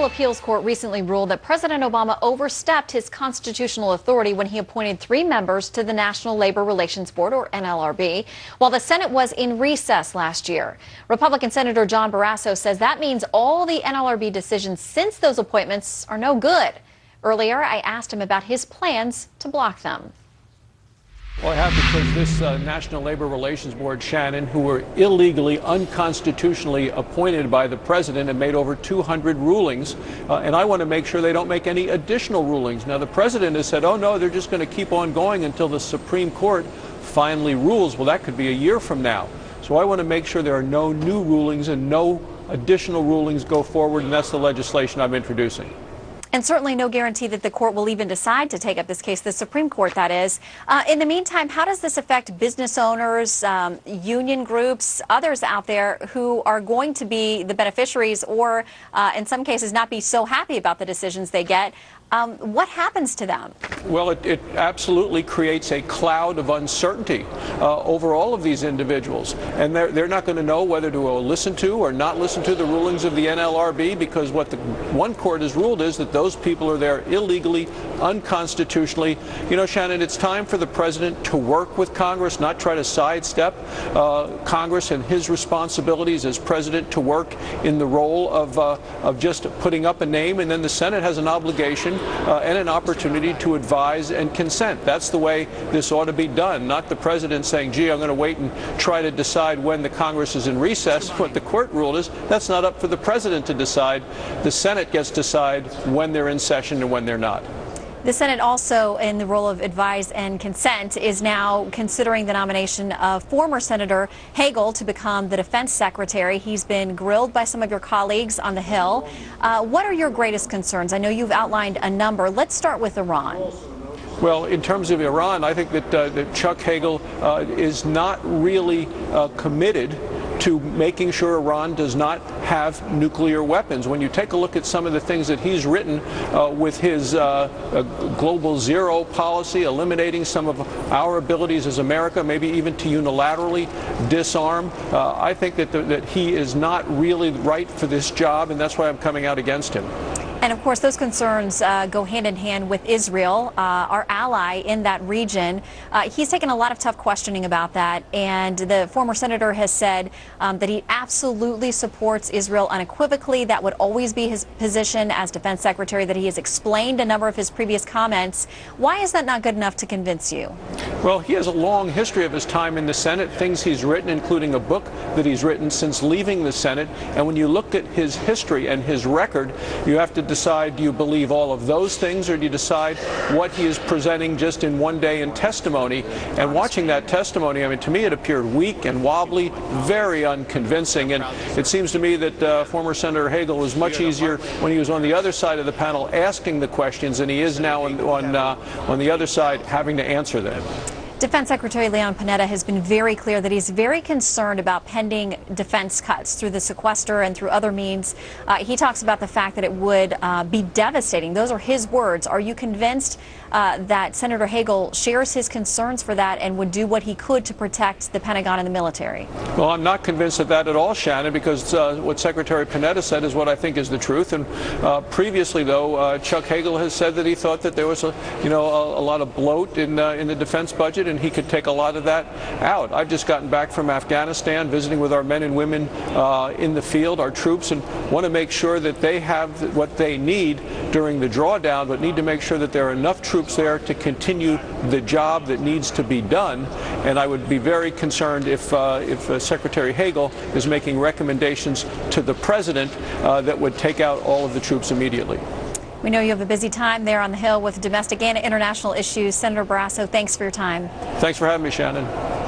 Appeals Court recently ruled that President Obama overstepped his constitutional authority when he appointed 3 members to the National Labor Relations Board, or NLRB, while the Senate was in recess last year. Republican Senator John Barrasso says that means all the NLRB decisions since those appointments are no good. Earlier, I asked him about his plans to block them. Well, I have because this National Labor Relations Board, Shannon, who were illegally, unconstitutionally appointed by the president and made over 200 rulings, and I want to make sure they don't make any additional rulings. Now, the president has said, oh, no, they're just going to keep on going until the Supreme Court finally rules. Well, that could be a year from now. So I want to make sure there are no new rulings and no additional rulings go forward, and that's the legislation I'm introducing. And certainly no guarantee that the court will even decide to take up this case, the Supreme Court, that is. In the meantime, how does this affect business owners, union groups, others out there who are going to be the beneficiaries or, in some cases, not be so happy about the decisions they get? What happens to them? Well, it absolutely creates a cloud of uncertainty over all of these individuals. And they're not going to know whether to listen to or not listen to the rulings of the NLRB, because what the one court has ruled is that those people are there illegally, unconstitutionally. You know, Shannon, it's time for the president to work with Congress, not try to sidestep Congress and his responsibilities as president to work in the role of just putting up a name, and then the Senate has an obligation and an opportunity to advise and consent. That's the way this ought to be done, not the president saying, gee, I'm going to wait and try to decide when the Congress is in recess. What the court ruled is that's not up for the president to decide. The Senate gets to decide when they're in session and when they're not. The Senate also, in the role of advise and consent, is now considering the nomination of former Senator Hagel to become the defense secretary. He's been grilled by some of your colleagues on the Hill. What are your greatest concerns? I know you've outlined a number. Let's start with Iran. Well, in terms of Iran, I think that Chuck Hagel is not really committed to making sure Iran does not have nuclear weapons. When you take a look at some of the things that he's written with his global zero policy, eliminating some of our abilities as America, maybe even to unilaterally disarm, I think that he is not really right for this job, and that's why I'm coming out against him. And of course, those concerns go hand in hand with Israel, our ally in that region. He's taken a lot of tough questioning about that, and the former senator has said that he absolutely supports Israel unequivocally. That would always be his position as defense secretary, that he has explained a number of his previous comments. Why is that not good enough to convince you? Well, he has a long history of his time in the Senate, things he's written, including a book that he's written since leaving the Senate. And when you look at his history and his record, you have to decide, do you believe all of those things, or do you decide what he is presenting just in one day in testimony? And watching that testimony, I mean, to me it appeared weak and wobbly, very unconvincing. And it seems to me that former Senator Hagel was much easier when he was on the other side of the panel asking the questions than he is now on the other side having to answer them. Defense Secretary Leon Panetta has been very clear that he's very concerned about pending defense cuts through the sequester and through other means. He talks about the fact that it would be devastating. Those are his words. Are you convinced that Senator Hagel shares his concerns for that and would do what he could to protect the Pentagon and the military? Well, I'm not convinced of that at all, Shannon, because what Secretary Panetta said is what I think is the truth. And previously, though, Chuck Hagel has said that he thought that there was a lot of bloat in the defense budget, and he could take a lot of that out. I've just gotten back from Afghanistan, visiting with our men and women in the field, our troops, and want to make sure that they have what they need during the drawdown, but need to make sure that there are enough troops there to continue the job that needs to be done. And I would be very concerned if Secretary Hagel is making recommendations to the president that would take out all of the troops immediately. We know you have a busy time there on the Hill with domestic and international issues. Senator Barrasso, thanks for your time. Thanks for having me, Shannon.